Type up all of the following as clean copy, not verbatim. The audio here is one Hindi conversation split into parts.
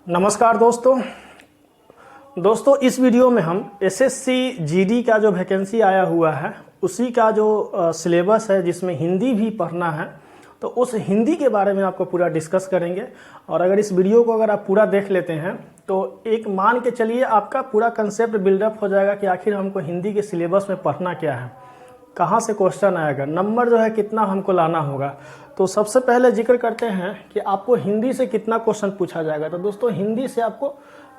नमस्कार दोस्तों इस वीडियो में हम एसएससी जीडी का जो वैकेंसी आया हुआ है उसी का जो सिलेबस है जिसमें हिंदी भी पढ़ना है तो उस हिंदी के बारे में आपको पूरा डिस्कस करेंगे। और अगर इस वीडियो को अगर आप पूरा देख लेते हैं तो एक मान के चलिए आपका पूरा कंसेप्ट बिल्डअप हो जाएगा कि आखिर हमको हिंदी के सिलेबस में पढ़ना क्या है, कहाँ से क्वेश्चन आएगा, नंबर जो है कितना हमको लाना होगा। तो सबसे पहले जिक्र करते हैं कि आपको हिंदी से कितना क्वेश्चन पूछा जाएगा। तो दोस्तों हिंदी से आपको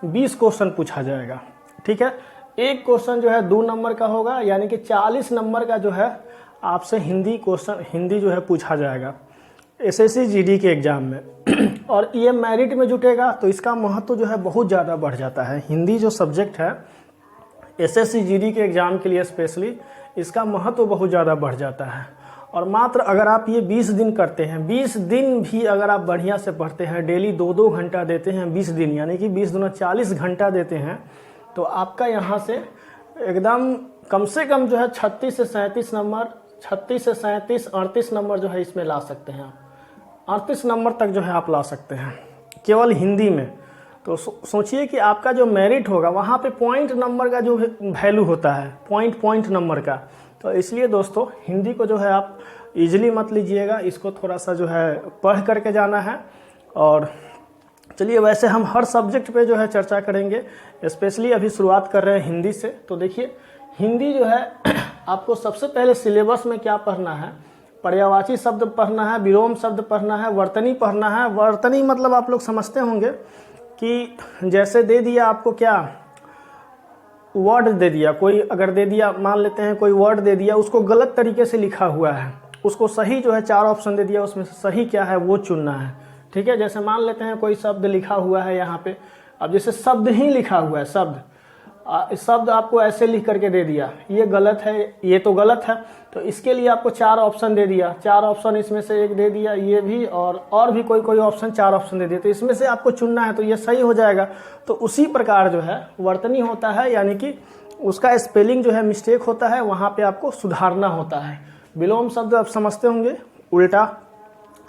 20 क्वेश्चन पूछा जाएगा, ठीक है। एक क्वेश्चन जो है 2 नंबर का होगा, यानी कि 40 नंबर का जो है आपसे हिंदी जो है पूछा जाएगा एसएससी जीडी के एग्जाम में। और ये मेरिट में जुटेगा तो इसका महत्व जो है बहुत ज़्यादा बढ़ जाता है। हिंदी जो सब्जेक्ट है एसएससी जीडी के एग्ज़ाम के लिए स्पेशली इसका महत्व बहुत ज़्यादा बढ़ जाता है। और मात्र अगर आप ये 20 दिन करते हैं, 20 दिन भी अगर आप बढ़िया से पढ़ते हैं, डेली 2-2 घंटा देते हैं 20 दिन, यानी कि 20 दूना 40 घंटा देते हैं, तो आपका यहाँ से एकदम कम से कम जो है 36 से 37 नंबर, 36 से 37 38 नंबर जो है इसमें ला सकते हैं। 38 नंबर तक जो है आप ला सकते हैं केवल हिंदी में। तो सोचिए कि आपका जो मेरिट होगा वहाँ पे पॉइंट नंबर का जो वैल्यू होता है, पॉइंट नंबर का। तो इसलिए दोस्तों हिंदी को जो है आप इजीली मत लीजिएगा, इसको थोड़ा सा जो है पढ़ करके जाना है। और चलिए वैसे हम हर सब्जेक्ट पे जो है चर्चा करेंगे, स्पेशली अभी शुरुआत कर रहे हैं हिंदी से। तो देखिए हिंदी जो है आपको सबसे पहले सिलेबस में क्या पढ़ना है, पर्यायवाची शब्द पढ़ना है, विलोम शब्द पढ़ना है, वर्तनी पढ़ना है। वर्तनी मतलब आप लोग समझते होंगे कि जैसे दे दिया आपको क्या वर्ड दे दिया, कोई अगर दे दिया, मान लेते हैं कोई वर्ड दे दिया, उसको गलत तरीके से लिखा हुआ है, उसको सही जो है 4 ऑप्शन दे दिया, उसमें से सही क्या है वो चुनना है, ठीक है। जैसे मान लेते हैं कोई शब्द लिखा हुआ है यहाँ पे, अब जैसे शब्द ही लिखा हुआ है, शब्द आपको ऐसे लिख करके दे दिया, ये गलत है, ये तो गलत है, तो इसके लिए आपको 4 ऑप्शन दे दिया, 4 ऑप्शन इसमें से एक दे दिया, ये भी और भी कोई ऑप्शन 4 ऑप्शन दे दिया, तो इसमें से आपको चुनना है, तो ये सही हो जाएगा। तो उसी प्रकार जो है वर्तनी होता है, यानी कि उसका स्पेलिंग जो है मिस्टेक होता है, वहाँ पे आपको सुधारना होता है। विलोम शब्द आप समझते होंगे, उल्टा।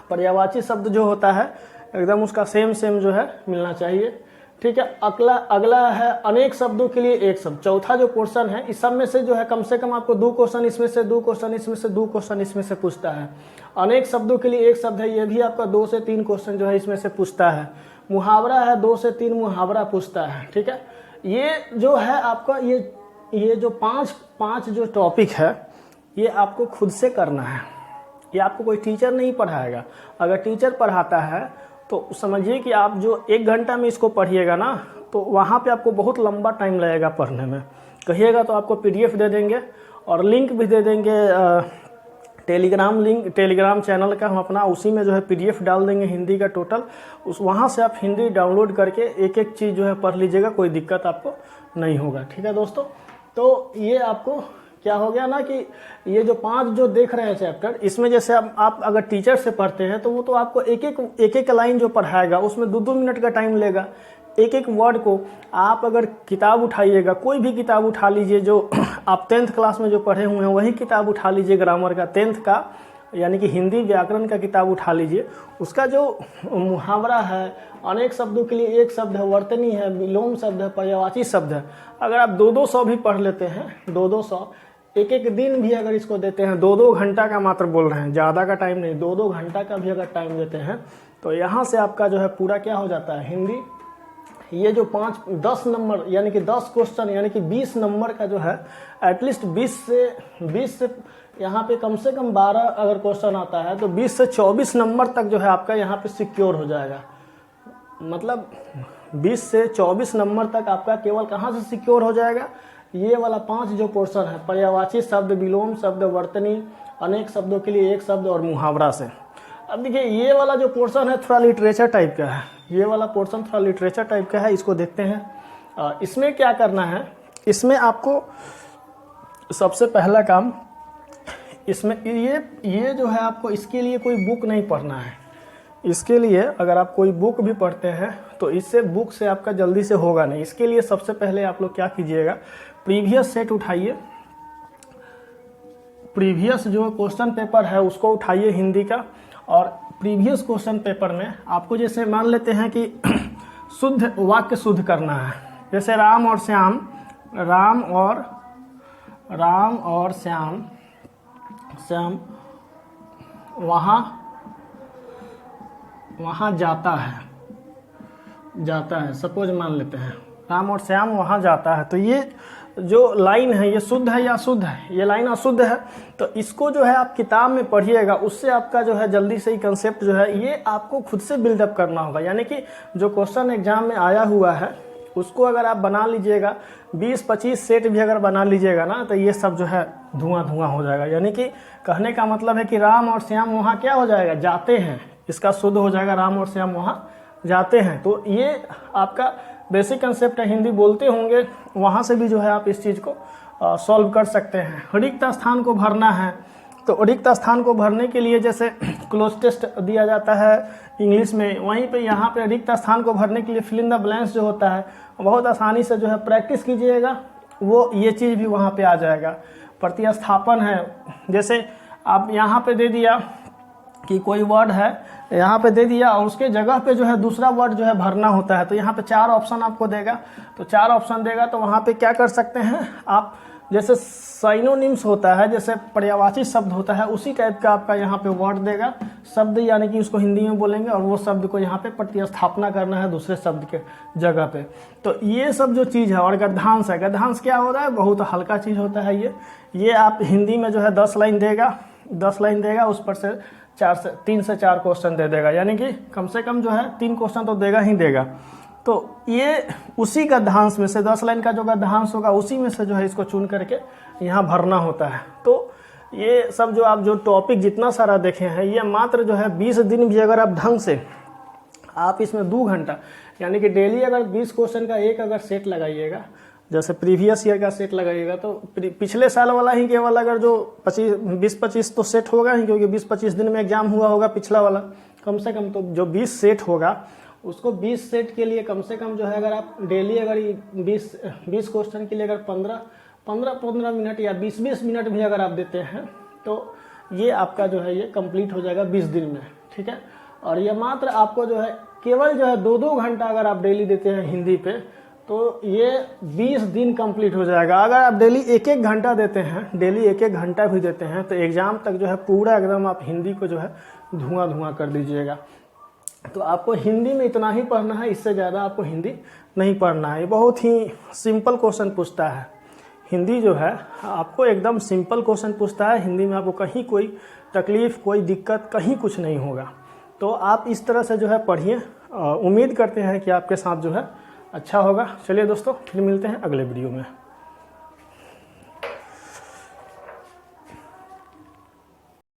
पर्यायवाची शब्द जो होता है एकदम उसका सेम जो है मिलना चाहिए, ठीक है। अगला है अनेक शब्दों के लिए एक शब्द। चौथा जो पोर्शन है इस सब में से जो है कम से कम आपको 2 क्वेश्चन इसमें से, 2 क्वेश्चन इसमें से, 2 क्वेश्चन इसमें से पूछता है। अनेक शब्दों के लिए एक शब्द है, ये भी आपका 2 से 3 क्वेश्चन जो है इसमें से पूछता है। मुहावरा है, 2 से 3 मुहावरा पूछता है, ठीक है। ये जो है आपका ये जो पांच जो टॉपिक है ये आपको खुद से करना है, ये आपको कोई टीचर नहीं पढ़ाएगा। अगर टीचर पढ़ाता है तो समझिए कि आप जो 1 घंटा में इसको पढ़िएगा ना, तो वहाँ पे आपको बहुत लंबा टाइम लगेगा पढ़ने में। कहिएगा तो आपको पीडीएफ दे देंगे और लिंक भी दे देंगे, टेलीग्राम चैनल का हम अपना, उसी में जो है पीडीएफ डाल देंगे हिंदी का टोटल। वहाँ से आप हिंदी डाउनलोड करके एक चीज़ जो है पढ़ लीजिएगा, कोई दिक्कत आपको नहीं होगा, ठीक है दोस्तों। तो ये आपको क्या हो गया ना कि ये जो 5 जो देख रहे हैं चैप्टर, इसमें जैसे आप अगर टीचर से पढ़ते हैं तो वो तो आपको एक लाइन जो पढ़ाएगा उसमें 2-2 मिनट का टाइम लेगा। एक वर्ड को आप अगर किताब उठाइएगा, कोई भी किताब उठा लीजिए जो आप 10th क्लास में जो पढ़े हुए हैं वही किताब उठा लीजिए, ग्रामर का 10th का, यानी कि हिंदी व्याकरण का किताब उठा लीजिए। उसका जो मुहावरा है, अनेक शब्दों के लिए एक शब्द है, वर्तनी है, विलोम शब्द है, पर्यायवाची शब्द है, अगर आप 200 भी पढ़ लेते हैं, 200 एक दिन भी अगर इसको देते हैं, 2-2 घंटा का मात्र बोल रहे हैं, ज़्यादा का टाइम नहीं, 2-2 घंटा का भी अगर टाइम देते हैं तो यहाँ से आपका जो है पूरा क्या हो जाता है हिंदी। ये जो 10 नंबर यानी कि 10 क्वेश्चन यानी कि 20 नंबर का जो है, एटलीस्ट 20 से यहाँ पे कम से कम 12 अगर क्वेश्चन आता है तो 20 से 24 नंबर तक जो है आपका यहाँ पे सिक्योर हो जाएगा। मतलब 20 से 24 नंबर तक आपका केवल कहाँ से सिक्योर हो जाएगा, ये वाला 5 जो पोर्शन है, पर्यायवाची शब्द, विलोम शब्द, वर्तनी, अनेक शब्दों के लिए एक शब्द और मुहावरा से। अब देखिए ये वाला जो पोर्शन है थोड़ा लिटरेचर टाइप का है, ये वाला पोर्शन थोड़ा लिटरेचर टाइप का है, इसको देखते हैं। इसमें क्या करना है, इसमें आपको सबसे पहला काम, इसमें ये जो है आपको इसके लिए कोई बुक नहीं पढ़ना है। इसके लिए अगर आप कोई बुक भी पढ़ते हैं तो इससे बुक से आपका जल्दी से होगा नहीं। इसके लिए सबसे पहले आप लोग क्या कीजिएगा, प्रीवियस सेट उठाइए, प्रीवियस जो क्वेश्चन पेपर है उसको उठाइए हिंदी का, और प्रीवियस क्वेश्चन पेपर में आपको जैसे मान लेते हैं कि शुद्ध वाक्य शुद्ध करना है। जैसे राम और श्याम, राम और श्याम वहाँ जाता है, सपोज मान लेते हैं राम और श्याम वहाँ जाता है। तो ये जो लाइन है ये शुद्ध है या अशुद्ध है? ये लाइन अशुद्ध है। तो इसको जो है आप किताब में पढ़िएगा, उससे आपका जो है जल्दी से ही कंसेप्ट जो है ये आपको खुद से बिल्डअप करना होगा। यानी कि जो क्वेश्चन एग्जाम में आया हुआ है उसको अगर आप बना लीजिएगा, 20-25 सेट भी अगर बना लीजिएगा ना, तो ये सब जो है धुआं हो जाएगा। यानी कि कहने का मतलब है कि राम और श्याम वहाँ क्या हो जाएगा? जाते हैं। इसका शुद्ध हो जाएगा राम और श्याम वहाँ जाते हैं। तो ये आपका बेसिक कंसेप्ट है, हिंदी बोलते होंगे, वहाँ से भी जो है आप इस चीज़ को सॉल्व कर सकते हैं। रिक्त स्थान को भरना है, तो रिक्त स्थान को भरने के लिए जैसे क्लोज टेस्ट दिया जाता है इंग्लिश में, वहीं पे यहाँ पे रिक्त स्थान को भरने के लिए फिल इन द ब्लैंक्स जो होता है, बहुत आसानी से जो है प्रैक्टिस कीजिएगा, वो ये चीज़ भी वहाँ पे आ जाएगा। प्रतिस्थापन है, जैसे आप यहाँ पे दे दिया कि कोई वर्ड है, यहाँ पे दे दिया और उसके जगह पे जो है दूसरा वर्ड जो है भरना होता है। तो यहाँ पे 4 ऑप्शन आपको देगा, तो 4 ऑप्शन देगा तो वहाँ पे क्या कर सकते हैं आप, जैसे साइनोनिम्स होता है, जैसे पर्यायवाची शब्द होता है, उसी टाइप का आपका यहाँ पे वर्ड देगा, शब्द, यानी कि उसको हिंदी में बोलेंगे और वो शब्द को यहाँ पे प्रतिस्थापना करना है दूसरे शब्द के जगह पे। तो ये सब जो चीज़ है। और गद्यांश है, गद्यांश क्या होता है? बहुत हल्का चीज़ होता है ये आप हिंदी में जो है 10 लाइन देगा, उस पर से 3 से 4 क्वेश्चन दे देगा, यानी कि कम से कम जो है 3 क्वेश्चन तो देगा ही देगा। तो ये उसी गद्यांश में से 10 लाइन का जो गद्यांश होगा उसी में से जो है इसको चुन करके यहाँ भरना होता है। तो ये सब जो आप जो टॉपिक जितना सारा देखे हैं, ये मात्र जो है 20 दिन भी अगर आप ढंग से आप इसमें 2 घंटा, यानी कि डेली अगर 20 क्वेश्चन का एक अगर सेट लगाइएगा, जैसे प्रीवियस ईयर का सेट लगाइएगा, तो पिछले साल वाला ही केवल अगर जो 20-25 तो सेट होगा ही, क्योंकि 20-25 दिन में एग्जाम हुआ होगा पिछला वाला, कम से कम तो जो 20 सेट होगा उसको 20 सेट के लिए कम से कम जो है अगर आप डेली अगर 20 क्वेश्चन के लिए अगर 15 मिनट या 20 मिनट भी अगर आप देते हैं, तो ये आपका जो है ये कंप्लीट हो जाएगा 20 दिन में, ठीक है। और ये मात्र आपको जो है केवल जो है 2-2 घंटा अगर आप डेली देते हैं हिंदी पे, तो ये 20 दिन कंप्लीट हो जाएगा। अगर आप डेली 1-1 घंटा देते हैं, डेली 1-1 घंटा भी देते हैं, तो एग्जाम तक जो है पूरा एकदम आप हिंदी को जो है धुआं कर दीजिएगा। तो आपको हिंदी में इतना ही पढ़ना है, इससे ज़्यादा आपको हिंदी नहीं पढ़ना है। ये बहुत ही सिंपल क्वेश्चन पूछता है हिंदी जो है, आपको एकदम सिंपल क्वेश्चन पूछता है हिंदी में, आपको कहीं कोई तकलीफ, कोई दिक्कत, कहीं कुछ नहीं होगा। तो आप इस तरह से जो है पढ़िए, उम्मीद करते हैं कि आपके साथ जो है अच्छा होगा। चलिए दोस्तों, फिर मिलते हैं अगले वीडियो में।